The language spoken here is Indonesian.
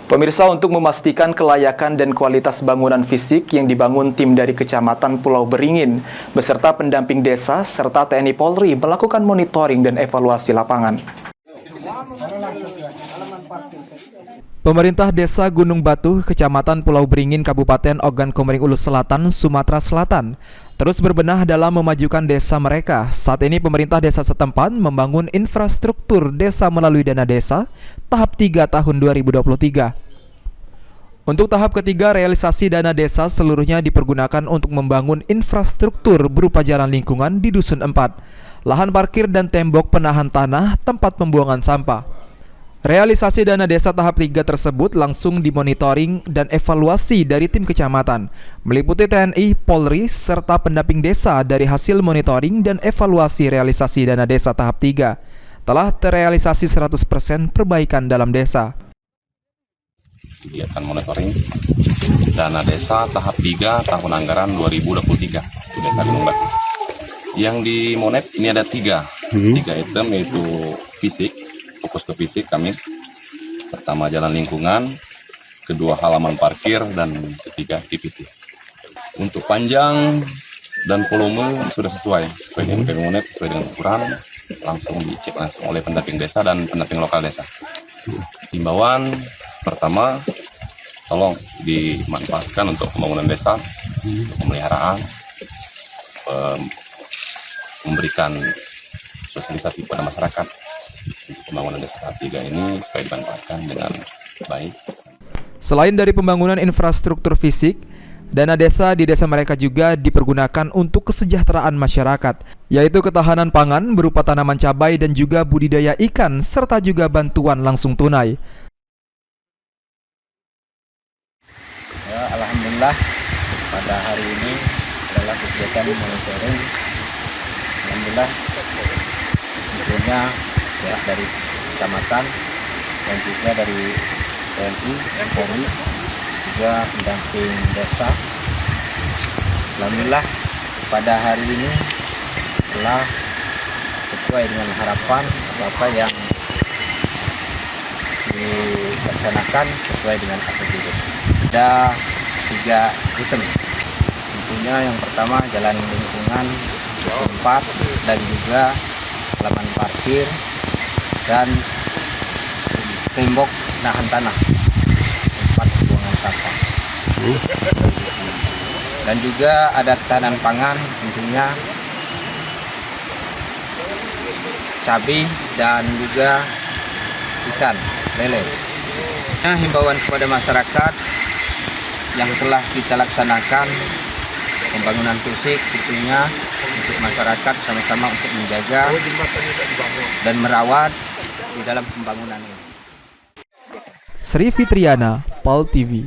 Pemirsa, untuk memastikan kelayakan dan kualitas bangunan fisik yang dibangun tim dari Kecamatan Pulau Beringin beserta pendamping desa serta TNI Polri melakukan monitoring dan evaluasi lapangan. Pemerintah Desa Gunung Batu, Kecamatan Pulau Beringin, Kabupaten Ogan Komering Ulu Selatan, Sumatera Selatan, terus berbenah dalam memajukan desa mereka. Saat ini pemerintah desa setempat membangun infrastruktur desa melalui dana desa tahap 3 tahun 2023. Untuk tahap ketiga, realisasi dana desa seluruhnya dipergunakan untuk membangun infrastruktur berupa jalan lingkungan di Dusun 4, lahan parkir dan tembok penahan tanah tempat pembuangan sampah. Realisasi dana desa tahap 3 tersebut langsung dimonitoring dan evaluasi dari tim kecamatan, meliputi TNI, Polri, serta pendamping desa. Dari hasil monitoring dan evaluasi realisasi dana desa tahap 3, telah terrealisasi 100% perbaikan dalam desa. Kegiatan monitoring dana desa tahap 3 tahun anggaran 2023 di Desa Gunung Batu. Yang dimonet ini ada tiga item, yaitu fisik, fokus ke fisik kami. Pertama jalan lingkungan, kedua halaman parkir, dan ketiga TPT. Untuk panjang dan volume sudah sesuai dengan kami monet, sesuai dengan ukuran, langsung dicek langsung oleh pendamping desa dan pendamping lokal desa. Himbauan pertama, tolong dimanfaatkan untuk pembangunan desa, untuk pemeliharaan, memberikan sosialisasi kepada masyarakat untuk pembangunan desa tahap 3 ini supaya dimanfaatkan dengan baik. Selain dari pembangunan infrastruktur fisik, dana desa di desa mereka juga dipergunakan untuk kesejahteraan masyarakat, yaitu ketahanan pangan berupa tanaman cabai dan juga budidaya ikan, serta juga bantuan langsung tunai. Ya, alhamdulillah pada hari ini adalah kegiatan monitoring. Alhamdulillah tentunya ya, dari kecamatan dan juga dari TNI, Polri, juga pendamping desa. Alhamdulillah pada hari ini telah sesuai dengan harapan apa yang dilaksanakan sesuai dengan APBD. Ada 3 item. Tentunya yang pertama jalan lingkungan 4 dan juga halaman parkir dan tembok nahan tanah tempat pembuangan sampah. Dan juga ada ketahanan pangan, tentunya cabai dan juga ikan lele. Nah, himbauan kepada masyarakat yang telah kita laksanakan pembangunan fisik, tentunya untuk masyarakat sama-sama untuk menjaga dan merawat di dalam pembangunan ini. Sri Fitriana, PAL TV.